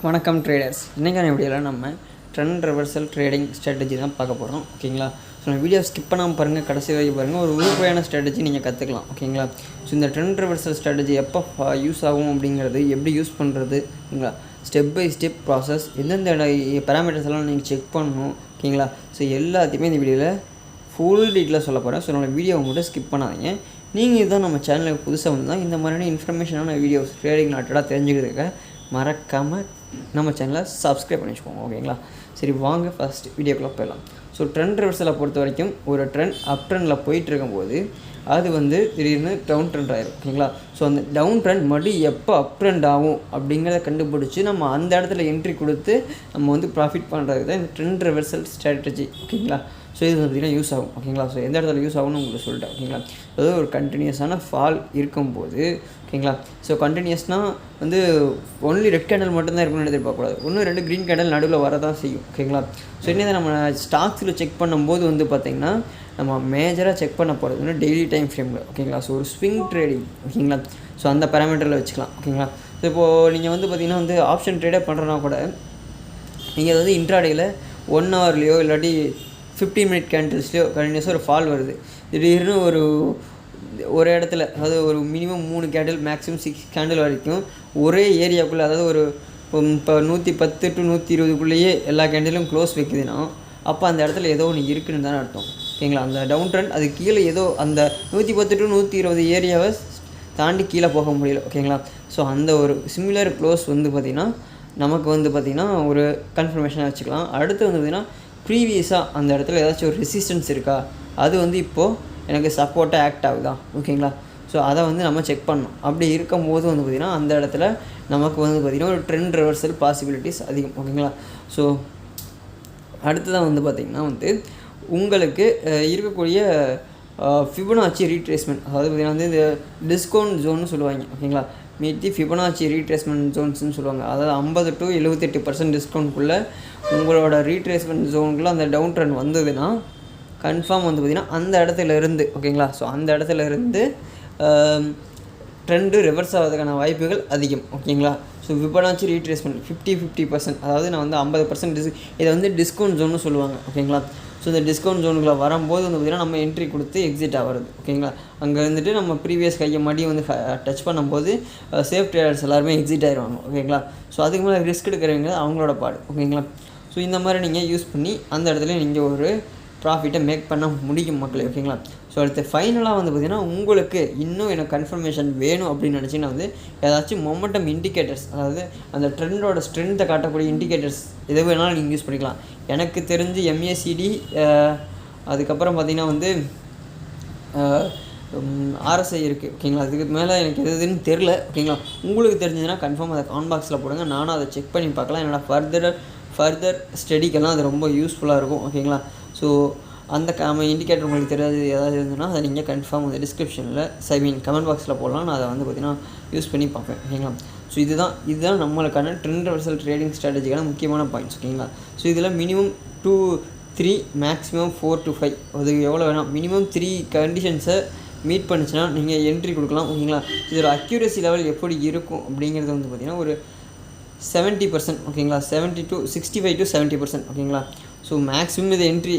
வணக்கம் ட்ரேடர்ஸ். இன்றைக்கான வீடியோவில் நம்ம ட்ரெண்ட் ரிவர்சல் ட்ரேடிங் ஸ்ட்ராட்டஜி தான் பார்க்க போகிறோம். ஓகேங்களா? ஸோ இந்த வீடியோ ஸ்கிப் பண்ணாமல் பாருங்கள், கடைசி வரைக்கும் பாருங்கள். ஒரு உருப்படியான ஸ்ட்ராட்டஜி நீங்கள் கற்றுக்கலாம். ஓகேங்களா? ஸோ இந்த ட்ரெண்ட் ரிவர்சல் ஸ்ட்ராட்டஜி எப்போ யூஸ் ஆகும் அப்படிங்கிறது, எப்படி யூஸ் பண்ணுறது, ஓகேங்களா, ஸ்டெப் பை ஸ்டெப் ப்ராசஸ், எந்தெந்த பேராமீட்டர்ஸ் எல்லாம் நீங்கள் செக் பண்ணணும். ஓகேங்களா? ஸோ எல்லாத்தையுமே இந்த வீடியோவில் ஃபுல் டீட்டெயிலாக சொல்ல போகிறேன். ஸோ நம்ம வீடியோவை மட்டும் ஸ்கிப் பண்ணாதீங்க. நீங்கள் இதுதான் நம்ம சேனலுக்கு புதுசாக வந்தால் இந்த மாதிரியான இன்ஃபர்மேஷனான வீடியோஸ் ட்ரேடிங் ரிலேட்டடாக தெரிஞ்சுக்கிறதுக்கு மறக்காமல் நம்ம சேனலை சப்ஸ்கிரைப் பண்ணி வச்சுக்கோங்க. ஓகேங்களா? சரி, வாங்க ஃபஸ்ட் வீடியோக்குள்ளே போயிடலாம். ஸோ ட்ரெண்ட் ரிவர்சலை பொறுத்த வரைக்கும் ஒரு ட்ரெண்ட் அப் ட்ரெண்டில் போயிட்டு இருக்கும்போது அது திடீர்னு டவுன் ட்ரெண்ட் ஆயிரும். ஓகேங்களா? ஸோ அந்த டவுன் ட்ரெண்ட் மறுபடியும் எப்போ அப் ட்ரெண்ட் ஆகும் அப்படிங்கிறத கண்டுபிடிச்சி நம்ம அந்த இடத்துல என்ட்ரி கொடுத்து நம்ம ப்ராஃபிட் பண்ணுறதுக்கு தான் இந்த ட்ரெண்ட் ரிவர்சல் ஸ்ட்ராட்டஜி. ஓகேங்களா? ஸோ இது பார்த்திங்கன்னா யூஸ் ஆகும். ஓகேங்களா? ஸோ எந்த இடத்துல யூஸ் ஆகும்னு உங்களுக்கு சொல்லிட்டேன். ஓகேங்களா? அதாவது ஒரு கண்டினியூஸான ஃபால் இருக்கும்போது, ஓகேங்களா, ஸோ கண்டினியூஸ்னால் ஒன்லி ரெட் கேண்டல் மட்டும்தான் இருக்கணும்னு எதிர்பார்க்கக்கூடாது. ஒன்று ரெண்டு க்ரீன் கேண்டல் நடுவில் வரதான் செய்யும். ஓகேங்களா? ஸோ இன்னும் நம்ம ஸ்டாக்ஸில் செக் பண்ணும்போது பார்த்திங்கன்னா நம்ம மேஜராக செக் பண்ண போகிறது டெய்லி டைம் ஃப்ரேமில். ஓகேங்களா? ஸோ ஒரு ஸ்விங் ட்ரேடிங். ஓகேங்களா? ஸோ அந்த பேராமீட்டரில் வச்சுக்கலாம். ஓகேங்களா? ஸோ இப்போது நீங்கள் பார்த்திங்கன்னா ஆப்ஷன் ட்ரேடே பண்ணுறனா கூட நீங்கள் இன்ட்ராடேயில் 1 ஹவர்லேயோ இல்லாட்டி 15 மினிட் கேண்டில்ஸ்லையோ கண்டினியூஸாக ஒரு ஃபால் வருது. திடீர்னு ஒரு இடத்துல, அதாவது ஒரு மினிமம் 3 கேண்டில், மேக்ஸிமம் 6 கேண்டில் வரைக்கும் ஒரே ஏரியாவுக்குள்ளே, அதாவது இப்போ 110 to 120க்குள்ளேயே எல்லா கேண்டிலும் க்ளோஸ் வைக்குதுன்னா அப்போ அந்த இடத்துல ஏதோ ஒன்று இருக்குதுன்னு தானே அர்த்தம். ஓகேங்களா? அந்த டவுன் ட்ரெண்ட் அது கீழே ஏதோ அந்த 110 to 120 ஏரியாவை தாண்டி கீழே போக முடியல. ஓகேங்களா? ஸோ அந்த ஒரு சிமிலர் க்ளோஸ் பார்த்திங்கன்னா நமக்கு பார்த்திங்கன்னா ஒரு கன்ஃபர்மேஷனாக வச்சுக்கலாம். அடுத்து பார்த்திங்கன்னா ப்ரீவியஸாக அந்த இடத்துல ஏதாச்சும் ஒரு ரெசிஸ்டன்ஸ் இருக்கா, அது இப்போது எனக்கு சப்போர்ட்டாக ஆக்ட் ஆகுதா. ஓகேங்களா? ஸோ அதை நம்ம செக் பண்ணணும். அப்படி இருக்கும்போது பார்த்திங்கன்னா அந்த இடத்துல நமக்கு பார்த்திங்கன்னா ஒரு ட்ரெண்ட் ரிவர்சல் பாசிபிலிட்டிஸ் அதிகம். ஓகேங்களா? ஸோ அடுத்ததான் பார்த்திங்கன்னா உங்களுக்கு இருக்கக்கூடிய ஃபிபனாச்சி ரீட்ரேஸ்மெண்ட், அதாவது பார்த்திங்கன்னா இந்த டிஸ்கவுண்ட் ஜோன்னு சொல்லுவாங்க. ஓகேங்களா? மீதி ஃபிபனாச்சி ரீட்ரேஸ்மெண்ட் ஜோன்ஸ்னு சொல்லுவாங்க. அதாவது 50 to 78% டிஸ்கவுண்ட்குள்ளே உங்களோட ரீட்ரேஸ்மெண்ட் ஜோனுக்குள்ளே அந்த டவுன் ட்ரெண்ட் வந்ததுன்னா கன்ஃபார்ம் பார்த்திங்கன்னா அந்த இடத்துல இருந்து, ஓகேங்களா, ஸோ அந்த இடத்துல இருந்து ட்ரெண்டு ரிவர்ஸ் ஆகிறதுக்கான வாய்ப்புகள் அதிகம். ஓகேங்களா? ஸோ ஃபிபனாச்சி ரீட்ரேஸ்மெண்ட் 50%, அதாவது நான் 50% இதை டிஸ்கவுண்ட் ஜோன்னு சொல்லுவாங்க. ஓகேங்களா? ஸோ இந்த டிஸ்கவுண்ட் ஜோனுக்குள்ளே வரும்போது பார்த்திங்கன்னா நம்ம என்ட்ரி கொடுத்து எக்ஸிட் ஆகிறது. ஓகேங்களா? அங்கே நம்ம ப்ரீவியஸ் கையை மறுபடியும் டச் பண்ணும்போது சேஃப் ட்ரேடர்ஸ் எல்லாருமே எக்ஸிட் ஆகிடுவாங்க. ஓகேங்களா? ஸோ அதுக்கு மேலே ரிஸ்க் எடுக்கிறவங்க அவங்களோட பாடு. ஓகேங்களா? ஸோ இந்த மாதிரி நீங்கள் யூஸ் பண்ணி அந்த இடத்துல நீங்கள் ஒரு ப்ராஃபிட்டை மேக் பண்ண முடியும் மக்களே. ஓகேங்களா? ஸோ அடுத்து ஃபைனலாக பார்த்திங்கன்னா உங்களுக்கு இன்னும் எனக்கு கன்ஃபர்மேஷன் வேணும் அப்படின்னு நினச்சிங்கன்னா ஏதாச்சும் மொமெண்டம் இண்டிகேட்டர்ஸ், அதாவது அந்த ட்ரெண்டோட ஸ்ட்ரென்த்தை காட்டக்கூடிய இண்டிகேட்டர்ஸ் எது வேணாலும் நீங்கள் யூஸ் பண்ணிக்கலாம். எனக்கு தெரிஞ்சு MACD, அதுக்கப்புறம் பார்த்திங்கன்னா RSI இருக்குது. ஓகேங்களா? அதுக்கு மேலே எனக்கு எதுன்னு தெரில. ஓகேங்களா? உங்களுக்கு தெரிஞ்சதுன்னா கன்ஃபார்ம் அதை காமெண்ட் பாக்ஸில் போடுங்க. நானும் அதை செக் பண்ணி பார்க்கலாம். என்னோடய ஃபர்தர் ஸ்டடிக்கெல்லாம் அது ரொம்ப யூஸ்ஃபுல்லாக இருக்கும். ஓகேங்களா? ஸோ அந்த இண்டிகேட்டர் உங்களுக்கு தெரியாது ஏதாவது இருந்ததுன்னா அதை நீங்கள் கன்ஃபார்ம் டிஸ்கிரிப்ஷனில் கமெண்ட் பாக்ஸில் போடலாம். நான் அதை பார்த்திங்கன்னா யூஸ் பண்ணி பார்ப்பேன். ஓகேங்களா? ஸோ இதுதான் நம்மளுக்கான ட்ரெண்ட் ரிவர்சல் ட்ரேடிங் ஸ்ட்ராட்டஜிக்கான முக்கியமான பாயிண்ட்ஸ். ஓகேங்களா? ஸோ இதில் மினிமம் 2, 3, மேக்ஸிமம் 4 to 5, அது எவ்வளோ வேணாம், மினிமம் 3 கண்டிஷன்ஸை மீட் பண்ணிச்சுன்னா நீங்கள் என்ட்ரி கொடுக்கலாம். ஓகேங்களா? இதோட அக்யூரசி லெவல் எப்படி இருக்கும் அப்படிங்கிறது பார்த்திங்கன்னா ஒரு 70%. ஓகேங்களா? 65 to 70%. ஓகேங்களா? ஸோ மேக்ஸிமம் இது என்ட்ரி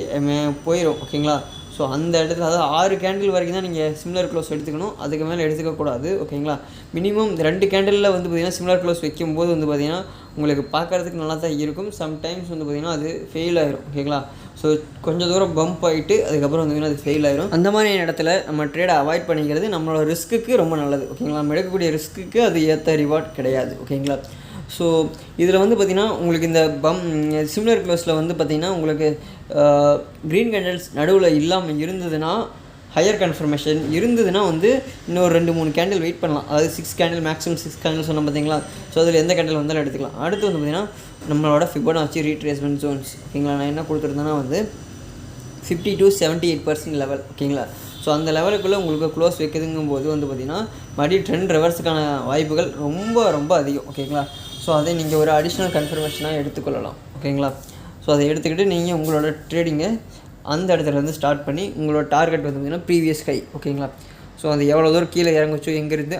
போயிடும். ஓகேங்களா? ஸோ அந்த இடத்துல அதாவது 6 கேண்டில் வரைக்கும் தான் நீங்கள் சிமிலர் க்ளோஸ் எடுத்துக்கணும். அதுக்கு மேலே எடுத்துக்கக்கூடாது. ஓகேங்களா? மினிமம் 2 கேண்டிலில் பார்த்திங்கன்னா சிமிலர் க்ளோஸ் வைக்கும்போது பார்த்திங்கன்னா உங்களுக்கு பார்க்குறதுக்கு நல்லா தான் இருக்கும். சம்டைம்ஸ் பார்த்திங்கன்னா அது ஃபெயில் ஆயிரும். ஓகேங்களா? ஸோ கொஞ்சம் தூரம் பம்ப் ஆகிட்டு அதுக்கப்புறம் அது ஃபெயில் ஆயிரும். அந்த மாதிரி இடத்துல நம்ம ட்ரேடை அவாய்ட் பண்ணிக்கிறது நம்மளோட ரிஸ்க்குக்கு ரொம்ப நல்லது. ஓகேங்களா? நம்ம எடுக்கக்கூடிய ரிஸ்க்குக்கு அது ஏற்ற ரிவார்ட் கிடையாது. ஓகேங்களா? ஸோ இதில் பார்த்திங்கன்னா உங்களுக்கு இந்த சிமிலர் க்ளோஸில் பார்த்திங்கன்னா உங்களுக்கு க்ரீன் கேண்டில்ஸ் நடுவில் இல்லாமல் இருந்ததுன்னா, ஹையர் கன்ஃபர்மேஷன் இருந்ததுன்னா இன்னொரு 2-3 கேண்டில் வெயிட் பண்ணலாம். அதாவது 6 கேண்டில், மேக்ஸிமம் 6 கேண்டில் சொன்னால் பார்த்தீங்களா? ஸோ அதில் எந்த கேண்டில் வந்தாலும் எடுத்துக்கலாம். அடுத்து பார்த்திங்கன்னா நம்மளோட ஃபிபனாச்சி ரீட்ரேஸ்மெண்ட் ஜோன்ஸ். ஓகேங்களா? நான் என்ன கொடுத்துருந்தேன்னா 50 to 78% லெவல். ஓகேங்களா? ஸோ அந்த லெவலுக்குள்ளே உங்களுக்கு க்ளோஸ் வைக்குதுங்கும்போது பார்த்திங்கன்னா மறுபடியும் ட்ரெண்ட் ரிவர்ஸுக்கான வாய்ப்புகள் ரொம்ப ரொம்ப அதிகம். ஓகேங்களா? ஸோ அதை நீங்கள் ஒரு அடிஷ்னல் கன்ஃபர்மேஷனாக எடுத்துக்கொள்ளலாம். ஓகேங்களா? ஸோ அதை எடுத்துக்கிட்டு நீங்கள் உங்களோட ட்ரேடிங்கை அந்த இடத்துலேருந்து ஸ்டார்ட் பண்ணி உங்களோட டார்கெட் பார்த்திங்கன்னா ப்ரீவியஸ் ஹை. ஓகேங்களா? ஸோ அது எவ்வளோ தூரம் கீழே இறங்குச்சோ எங்கேருந்து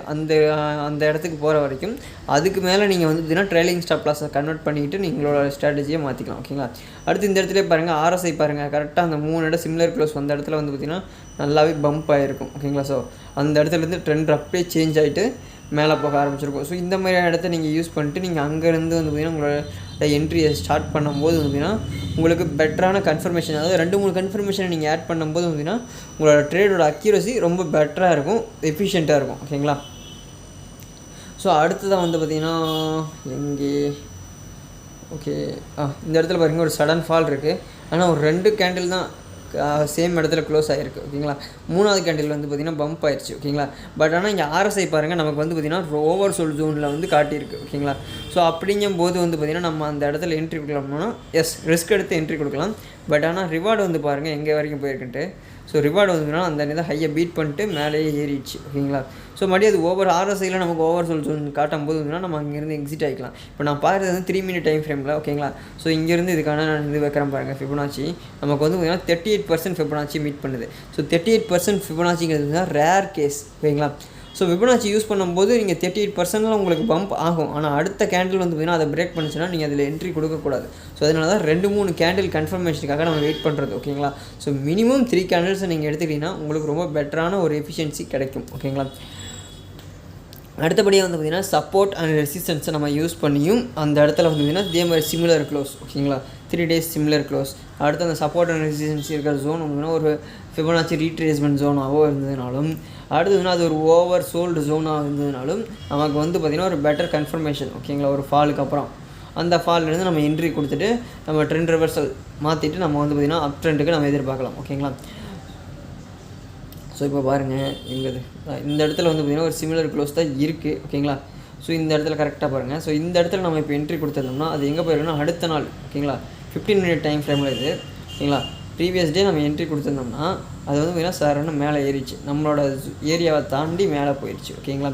அந்த இடத்துக்கு போகிற வரைக்கும் அதுக்கு மேலே நீங்கள் வந்து பார்த்திங்கன்னா ட்ரைலிங் ஸ்டாப் லாஸை கன்வெர்ட் பண்ணிவிட்டு நீங்களோட ஸ்ட்ராட்டஜியை மாற்றிக்கலாம். ஓகேங்களா. அடுத்து இந்த இடத்துல பாருங்கள் RSI பாருங்கள், கரெக்டாக அந்த 3 இடம் சிமிலர் க்ளோஸ் வந்த இடத்துல வந்து பார்த்திங்கன்னா நல்லாவே பம்ப் ஆகிருக்கும். ஓகேங்களா. ஸோ அந்த இடத்துலேருந்து ட்ரெண்ட் அப்படியே சேஞ்ச் ஆகிட்டு மேலே போக ஆரம்பிச்சிருக்கும். ஸோ இந்த மாதிரியான இடத்த நீங்கள் யூஸ் பண்ணிட்டு நீங்கள் அங்கேருந்து வந்து பார்த்திங்கன்னா உங்களோட என்ட்ரியை ஸ்டார்ட் பண்ணும்போது வந்து பார்த்திங்கன்னா உங்களுக்கு பெட்டரான கன்ஃபர்மேஷன், அதாவது 2-3 கன்ஃபர்மேஷனை நீங்கள் ஆட் பண்ணும்போது வந்து பார்த்திங்கன்னா உங்களோட ட்ரேடோட அக்யூரசி ரொம்ப பெட்டராக இருக்கும், எஃபிஷியண்ட்டாக இருக்கும். ஓகேங்களா. ஸோ அடுத்ததான் வந்து பார்த்திங்கன்னா ஓகே இந்த இடத்துல பாருங்கள் ஒரு சடன் ஃபால் இருக்குது. ஆனால் ஒரு 2 கேண்டில் தான் சேம் இடத்துல க்ளோஸ் ஆகிருக்கு. ஓகேங்களா. 3வது கேண்டில் வந்து பார்த்திங்கன்னா பம்ப் ஆயிடுச்சு. ஓகேங்களா. பட் ஆனால் இங்கே RSI பாருங்கள் நமக்கு வந்து பார்த்திங்கன்னா ஓவர் சோல்ட் ஜோனில் வந்து காட்டியிருக்கு. ஓகேங்களா. ஸோ அப்படிங்கும்போது வந்து பார்த்திங்கன்னா நம்ம அந்த இடத்துல என்ட்ரி கொடுக்கலாம்னா ரிஸ்க் எடுத்து என்ட்ரி கொடுக்கலாம். பட் ஆனால் ரிவார்டு வந்து பாருங்கள் எங்கே வரைக்கும் போயிருக்குன்ட்டு. ஸோ ரிவார்டு வந்துன்னா அந்த இதை ஹையை பீட் பண்ணிட்டு மேலேயே ஏறிடுச்சு. ஓகேங்களா. ஸோ மறுபடியும் அது ஓவர் RSIயில் நமக்கு ஓவர் சோல் ஜோன் காட்டும் போது வந்துன்னா நம்ம அங்கேருந்து எக்ஸிட் ஆகிக்கலாம். இப்போ நான் பார்க்குறது வந்து 3 மினிட் டைம் ஃப்ரேமில். ஓகேங்களா. ஸோ இங்கேருந்து இதுக்கான நான் இது வைக்கிறேன் பாருங்கள். ஃபிபனாச்சி நமக்கு வந்து பார்த்திங்கன்னா 38% ஃபிபனாச்சி மீட் பண்ணுது. ஸோ 38% ஃபிபனாச்சிங்கிறது தான் ரேர் கேஸ். ஓகேங்களா. ஸோ ஃபிபனாச்சி யூஸ் பண்ணும்போது நீங்கள் 38% உங்களுக்கு பம்ப் ஆகும். ஆனால் அடுத்த கேண்டில் வந்து பார்த்திங்கன்னா அதை பிரேக் பண்ணிச்சுன்னா நீங்கள் அதில் என்ட்ரி கொடுக்கக்கூடாது. ஸோ அதனால தான் 2-3 கேண்டில் கன்ஃபர்மேஷனுக்காக நம்ம வெயிட் பண்ணுறது. ஓகேங்களா. ஸோ மினிமம் 3 கேண்டில்ஸை நீங்கள் எடுத்துக்கிட்டிங்கன்னா உங்களுக்கு ரொம்ப பெட்டரான ஒரு எஃபிஷியன்சி கிடைக்கும். ஓகேங்களா. அடுத்தபடியாக வந்து பார்த்திங்கன்னா சப்போர்ட் அண்ட் ரெசிஸ்டன்ஸை நம்ம யூஸ் பண்ணியும் அந்த இடத்துல வந்து பார்த்திங்கன்னா இதே மாதிரி சிமிலர் க்ளோஸ். ஓகேங்களா. 3 days சிமிலர் க்ளோஸ். அடுத்து அந்த சப்போர்ட் அண்ட் ரெசிஸ்டன்ஸ் இருக்கிற ஜோன் வந்து ஒரு ஃபிபனாச்சி ரீட்ரேஸ்மெண்ட் ஜோனாகவோ இருந்ததுனாலும், அடுத்ததுன்னா அது ஒரு ஓவர் சோல்டு ஜோனாக இருந்ததுனாலும் நமக்கு வந்து பார்த்திங்கன்னா ஒரு பெட்டர் கன்ஃபர்மேஷன். ஓகேங்களா. ஒரு ஃபாலுக்கு அப்புறம் அந்த ஃபால்லேருந்து நம்ம என்ட்ரி கொடுத்துட்டு நம்ம ட்ரெண்ட் ரிவர்சல் மாற்றிட்டு நம்ம வந்து பார்த்திங்கன்னா அப் ட்ரெண்டுக்கு நம்ம எதிர்பார்க்கலாம். ஓகேங்களா. ஸோ இப்போ பாருங்கள் இந்த இடத்துல வந்து பார்த்திங்கன்னா ஒரு சிமிலர் க்ளோஸ் தான் இருக்குது. ஓகேங்களா. ஸோ இந்த இடத்துல கரெக்டாக பாருங்கள். ஸோ இந்த இடத்துல நம்ம இப்போ என்ட்ரி கொடுத்துருந்தோம்னா அது எங்கே போயிருக்குன்னா அடுத்த நாள். ஓகேங்களா. 15 மினிட் டைம் ஃப்ரேமில் இது. ஓகேங்களா. ப்ரீவியஸ் டே நம்ம என்ட்ரி கொடுத்துருந்தோம்னா அது வந்து பார்த்திங்கன்னா சார்னு மேலே ஏறிச்சு, நம்மளோட ஏரியாவை தாண்டி மேலே போயிடுச்சு. ஓகேங்களா.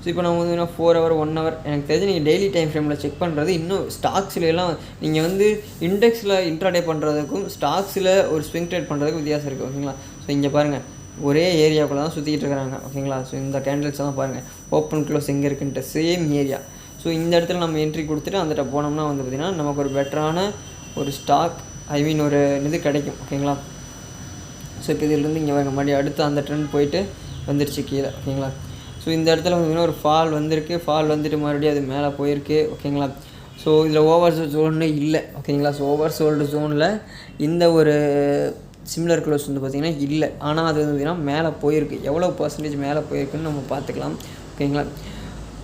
ஸோ இப்போ நம்ம வந்து 4 hour 1 hour எனக்கு தெரிஞ்சு நீங்கள் டெய்லி டைம் ஃப்ரேமில் செக் பண்ணுறது இன்னும் ஸ்டாக்ஸ்லாம் நீங்கள் வந்து இண்டெக்ஸில் இன்ட்ராடே பண்ணுறதுக்கும் ஸ்டாக்ஸில் ஒரு ஸ்விங் ட்ரேட் பண்ணுறதுக்கும் வித்தியாசம் இருக்குது. ஓகேங்களா. ஸோ இங்கே பாருங்கள் ஒரே ஏரியாவுக்குள்ள தான் சுற்றிக்கிட்டு இருக்கிறாங்க. ஓகேங்களா. ஸோ இந்த கேண்டில்ஸ் தான் பாருங்கள் ஓப்பன் க்ளோஸ் எங்கே இருக்குன்ட்டு சேம் ஏரியா. ஸோ இந்த இடத்துல நம்ம என்ட்ரி கொடுத்துட்டு அந்த போனோம்னா வந்து பார்த்திங்கன்னா நமக்கு ஒரு பெட்டரான ஒரு ஸ்டாக் ஒரு இது கிடைக்கும். ஓகேங்களா. ஸோ இப்போ இதிலேருந்து இங்கே வாங்க மறுபடியும் அடுத்து அந்த ட்ரெண்ட் போயிட்டு வந்துருச்சு கீழே. ஓகேங்களா. ஸோ இந்த இடத்துல வந்து ஒரு ஃபால் வந்திருக்கு. ஃபால் வந்துட்டு மறுபடியும் அது மேலே போயிருக்கு. ஓகேங்களா. ஸோ இதில் ஓவர் ஜோன்னு இல்லை. ஓகேங்களா. ஸோ ஓவர் சோல்டு ஜோனில் இந்த ஒரு சிமிலர் க்ளோஸ் வந்து பார்த்திங்கன்னா இல்லை. ஆனால் அது வந்து பார்த்திங்கன்னா மேலே போயிருக்கு. எவ்வளோ பர்சன்டேஜ் மேலே போயிருக்குன்னு நம்ம பார்த்துக்கலாம். ஓகேங்களா.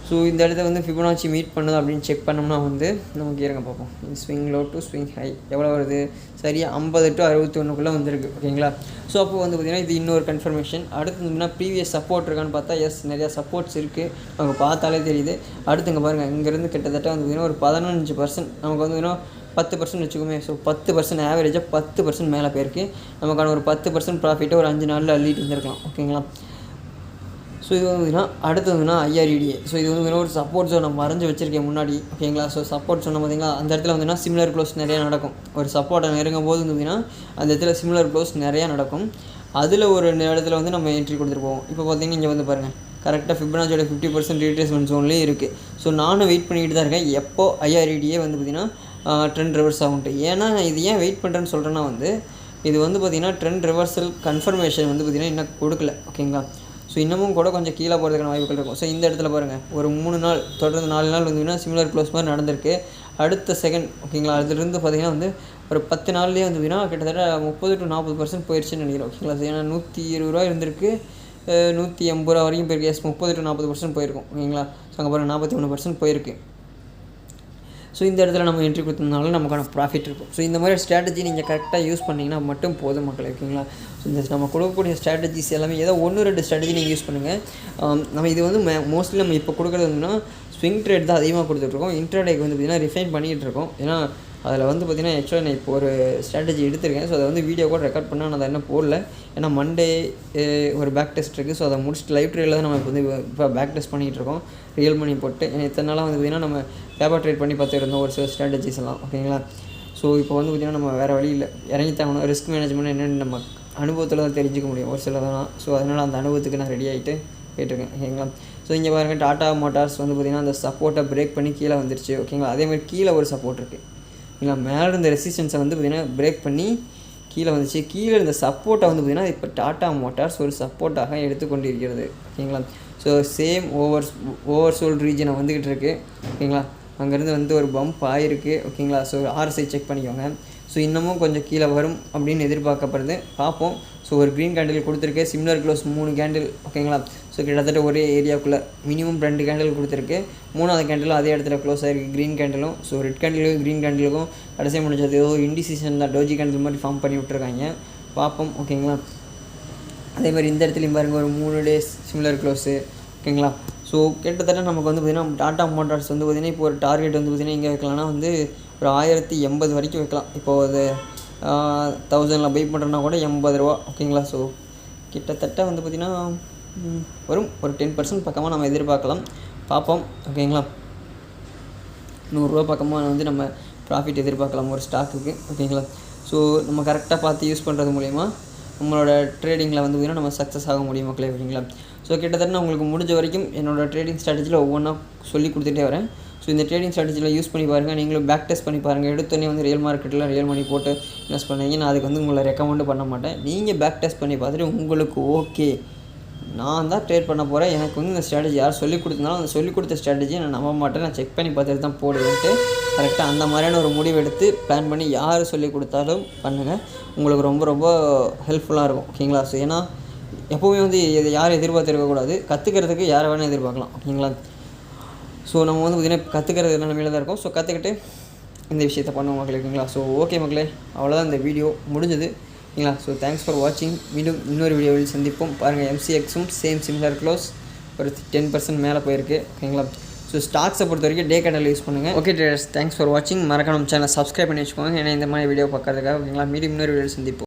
ஸோ இந்த இடத்த வந்து ஃபிபனாச்சி மீட் பண்ணுது அப்படின்னு செக் பண்ணோம்னா வந்து நமக்கு இருங்க பார்ப்போம். Swing low to swing high எவ்வளோ வருது, சரியாக 50 to 61 வந்திருக்கு. ஓகேங்களா. ஸோ அப்போ வந்து பார்த்திங்கன்னா இது இன்னொரு கன்ஃபர்மேஷன். அடுத்து வந்து ப்ரீவியஸ் சப்போர்ட் இருக்கான்னு பார்த்தா நிறையா சப்போர்ட்ஸ் இருக்குது, நமக்கு பார்த்தாலே தெரியுது. அடுத்து இங்கே பாருங்கள் இங்கேருந்து கிட்டத்தட்ட வந்து பார்த்திங்கன்னா ஒரு 15% நமக்கு வந்து பார்த்திங்கன்னா 10% வச்சுக்கோமே. ஸோ 10% ஆவரேஜாக 10% மேலே போயிருக்கு. நமக்கான ஒரு 10% ப்ராஃபிட்டை ஒரு 5 நாளில் அள்ளிட்டு வந்துருக்கலாம். ஓகேங்களா. ஸோ இது வந்து அடுத்து வந்துன்னா IREDA. ஸோ இது வந்து ஒரு சப்போர்ட் ஜோன் நான் மறைஞ்சு வச்சுருக்கேன் முன்னாடி. ஓகேங்களா. ஸோ சப்போர்ட் சொன்ன பார்த்திங்களா அந்த இடத்துல வந்துன்னா சிமிலர் க்ளோஸ் நிறையா நடக்கும். ஒரு சப்போர்ட்டை நெருங்கும் போது வந்து அந்த இடத்துல சிமிலர் க்ளோஸ் நிறையா நடக்கும். அதில் ஒரு இடத்துல வந்து நம்ம என்ட்ரி கொடுத்துருப்போம். இப்போ பார்த்திங்கன்னா இங்கே வந்து பாருங்கள் கரெக்டாக ஃபிபனாச்சியோட 50% ரீட்ரேஸ்மெண்ட் ஜோன்லேயே இருக்குது. ஸோ நானும் வெயிட் பண்ணிக்கிட்டு தான் இருக்கேன் எப்போ IREDA வந்து பார்த்திங்கன்னா ட்ரெண்ட் ரிவர்ஸ் ஆகும்ட்டு. ஏன்னா நான் இது ஏன் வெயிட் பண்ணுறேன்னு சொல்கிறேன்னா வந்து இது வந்து பார்த்திங்கன்னா ட்ரெண்ட் ரிவர்சல் கன்ஃபர்மேஷன் வந்து பார்த்திங்கன்னா இன்னும் கொடுக்கல. ஓகேங்களா. ஸோ இன்னமும் கூட கொஞ்சம் கீழே போகிறதுக்கான வாய்ப்புகள் இருக்கும். ஸோ இந்த இடத்துல பாருங்கள் ஒரு 3 நாள் தொடர்ந்து 4 நாள் வந்து சிமிலர் க்ளோஸ் மாதிரி நடந்திருக்கு. அடுத்த செகண்ட் ஓகேங்களா அதுலேருந்து பார்த்திங்கன்னா வந்து ஒரு 10 நாள்லேயே வந்து கிட்டத்தட்ட 30 to 40% போயிடுச்சுன்னு நினைக்கிறேன். ஓகேங்களா. ஏன்னா 120 ரூபா இருந்திருக்கு, 180 ரூபா வரைக்கும் போயிருக்கு. 30 to 40% போயிருக்கும். ஓகேங்களா. ஸோ அங்கே பாருங்கள் 43% போயிருக்கு. ஸோ இந்த இடத்துல நம்ம என்ட்ரி கொடுத்ததுனால நமக்கான ப்ராஃபிட் இருக்கும். ஸோ இந்த மாதிரி ஸ்ட்ராட்டஜி நீங்கள் கரெக்டாக யூஸ் பண்ணிங்கன்னா மட்டும் போதும் மக்கள். ஓகேங்களா. ஸோ இந்த நம்ம கொடுக்கக்கூடிய ஸ்ட்ராட்டஜிஸ் எல்லாமே ஏதோ 1-2 ஸ்ட்ராட்டஜி நீங்கள் யூஸ் பண்ணுங்கள். நம்ம இது வந்து மோஸ்ட்லி நம்ம இப்போ கொடுக்குறது வந்துன்னா ஸ்விங் ட்ரேட் தான் அதிகமாக கொடுத்துட்ருக்கோம். இன்ட்ராடேக்கு வந்து பார்த்திங்கன்னா ரிஃபைன் பண்ணிகிட்டு இருக்கோம். ஏன்னா அதில் வந்து பார்த்திங்கன்னா ஆக்சுவலாக நான் இப்போ ஒரு ஸ்ட்ராட்டஜி எடுத்திருக்கேன். ஸோ அதை வந்து வீடியோ கூட ரெக்கார்ட் பண்ணால் நான் அதை என்ன போடல. ஏன்னா மண்டே ஒரு பேக் டெஸ்ட் இருக்குது. ஸோ அதை முடிச்சுட்டு லைவ் ட்ரேடில் தான் நம்ம இப்போ பேக் டெஸ்ட் பண்ணிகிட்டு இருக்கோம் ரியல் மணி போட்டு. ஏன்னா இத்தனை நாளாக வந்து பார்த்திங்கன்னா நம்ம பேப்பர் ட்ரேட் பண்ணி பார்த்துருந்தோம் ஒரு சில ஸ்ட்ராட்டஜிஸ் எல்லாம். ஓகேங்களா. ஸோ இப்போ வந்து பார்த்திங்கன்னா நம்ம வேறு வழி இல்லை, இறங்கித்தாகணும். ரிஸ்க் மேனேஜ்மெண்ட் என்னென்னு நம்ம அனுபவத்தில் தான் தெரிஞ்சுக்க முடியும் ஒரு சிலதெல்லாம். ஸோ அதனால் அந்த அனுபவத்துக்கு நான் ரெடி ஆகிட்டு போயிட்டுருக்கேன். ஓகேங்களா. ஸோ இங்கே பாருங்கள், டாடா மோட்டார்ஸ் வந்து பார்த்திங்கன்னா அந்த சப்போர்ட்டை பிரேக் பண்ணி கீழே வந்துருச்சு. ஓகேங்களா. அதேமாதிரி கீழே ஒரு சப்போர்ட் இருக்குது. ஓகேங்களா. மேலே இருந்த ரெசிஸ்டன்ஸை வந்து பார்த்திங்கன்னா பிரேக் பண்ணி கீழே வந்துச்சு. கீழே இருந்த சப்போர்ட்டை வந்து பார்த்திங்கன்னா இப்போ டாடா மோட்டார்ஸ் ஒரு சப்போர்ட்டாக எடுத்துக்கொண்டிருக்கிறது. ஓகேங்களா. ஸோ சேம் ஓவர்சோல்ட் ரீஜனை வந்துக்கிட்டு இருக்குது. ஓகேங்களா. அங்கேருந்து வந்து ஒரு பம்ப் ஆகிருக்கு. ஓகேங்களா. ஸோ RSI செக் பண்ணிக்கோங்க. ஸோ இன்னமும் கொஞ்சம் கீழே வரும் அப்படின்னு எதிர்பார்க்கப்படுது. பார்ப்போம். ஸோ ஒரு க்ரீன் கேண்டில் கொடுத்துருக்கு. Similar close 3 candle. ஓகேங்களா. ஸோ கிட்டத்தட்ட ஒரே ஏரியாவுக்குள்ளே மினிமம் 2 கேண்டில் கொடுத்துருக்கு. 3வது கேண்டிலும் அதே இடத்துல க்ளோஸ் ஆகிருக்கு, க்ரீன் கேண்டிலும். ஸோ ரெட் கேண்டிலும் க்ரீன் கேண்டிலுக்கும் கடைசியாக முடிஞ்சது ஏதோ இண்டிசிஷன் தான், டோஜி கேண்டில் மாதிரி ஃபார்ம் பண்ணி விட்ருக்காங்க. பார்ப்போம். ஓகேங்களா. அதே மாதிரி இந்த இடத்துலையும் பாருங்கள், ஒரு 3 டேஸ் சிமிலர் க்ளோஸு. ஓகேங்களா. ஸோ கிட்டத்தட்ட நமக்கு வந்து பார்த்திங்கன்னா டாடா மோட்டார்ஸ் வந்து பார்த்திங்கன்னா இப்போ ஒரு டார்கெட் வந்து பார்த்திங்கன்னா எங்கே வைக்கலாம்னா வந்து ஒரு 1080 வரைக்கும் வைக்கலாம். இப்போது அது 1000ல் பை பண்ணுறோன்னா கூட 80 ரூபா. ஓகேங்களா. ஸோ கிட்டத்தட்ட வந்து பார்த்திங்கன்னா வரும் ஒரு 10% பக்கமாக நம்ம எதிர்பார்க்கலாம். பார்ப்போம். ஓகேங்களா. 100 ரூபா பக்கமாக வந்து நம்ம ப்ராஃபிட் எதிர்பார்க்கலாம் ஒரு ஸ்டாக்குக்கு. ஓகேங்களா. ஸோ நம்ம கரெக்டாக பார்த்து யூஸ் பண்ணுறது மூலிமா நம்மளோட ட்ரேடிங்கில் வந்து பார்த்திங்கன்னா நம்ம சக்ஸஸ் ஆக முடியும் மக்களே. ஓகேங்களா. ஸோ கிட்டத்தட்ட நான் உங்களுக்கு முடிஞ்ச வரைக்கும் என்னோடய ட்ரேடிங் ஸ்ட்ராட்டஜியில் ஒவ்வொன்றா சொல்லி கொடுத்துட்டே வரேன். ஸோ இந்த ட்ரேடிங் ஸ்ட்ராட்டஜியில் யூஸ் பண்ணி பாருங்கள். நீங்களும் பேக் டெஸ்ட் பண்ணி பாருங்கள். எடுத்தோடனே வந்து ரியல் மார்க்கெட்டில் ரியல் மணி போட்டு இன்வெஸ்ட் பண்ணீங்க, நான் அதுக்கு வந்து உங்களை ரெக்கமெண்டு பண்ண மாட்டேன். நீங்கள் பேக் டெஸ்ட் பண்ணி பார்த்துட்டு உங்களுக்கு ஓகே, நான் தான் ட்ரேட் பண்ண போகிறேன், எனக்கு வந்து இந்த ஸ்ட்ராட்டஜி யார் சொல்லிக் கொடுத்தனாலும் அந்த சொல்லிக் கொடுத்த ஸ்ட்ராட்டஜியை நான் நம்ப மாட்டேன், நான் செக் பண்ணி பார்த்துட்டு தான் போடுவேன்ட்டு கரெக்டாக அந்த மாதிரியான ஒரு முடிவு எடுத்து பிளான் பண்ணி யார் சொல்லிக் கொடுத்தாலும் பண்ணுங்கள். உங்களுக்கு ரொம்ப ரொம்ப ஹெல்ப்ஃபுல்லாக இருக்கும். ஓகேங்களா. ஸோ ஏன்னா எப்போவுமே வந்து இதை யாரும் எதிர்பார்த்துருக்கக்கூடாது. கற்றுக்கிறதுக்கு யாரை வேணால் எதிர்பார்க்கலாம். ஓகேங்களா. ஸோ நம்ம வந்து பார்த்திங்கன்னா கற்றுக்கிறது நிலமையில தான் இருக்கும். ஸோ கற்றுக்கிட்டு இந்த விஷயத்தை பண்ணுவோம் மக்களே. ஓகேங்களா. ஸோ ஓகே மக்களே, அவ்வளோதான் இந்த வீடியோ முடிஞ்சது. ஓகேங்களா. ஸோ தேங்க்ஸ் ஃபார் வாட்சிங். மீண்டும் இன்னொரு வீடியோவில் சந்திப்போம். பாருங்கள், MCXும் சிமிலர் க்ளோஸ் ஒரு 10% மேலே போயிருக்கு. ஓகேங்களா. ஸோ ஸ்டாக்ஸை பொறுத்த வரைக்கும் டே கேண்டில் யூஸ் பண்ணுங்கள். ஓகே ட்ரேடர்ஸ், தேங்க்ஸ் ஃபார் வாட்சிங். மறக்காம நம்ம சேனலை சப்ஸ்கிரைப் பண்ணி வச்சுக்கோங்க, ஏன்னா இந்த மாதிரி வீடியோ பார்க்கறதுக்காக. ஓகேங்களா. மீண்டும் இன்னொரு வீடியோவில் சந்திப்போம்.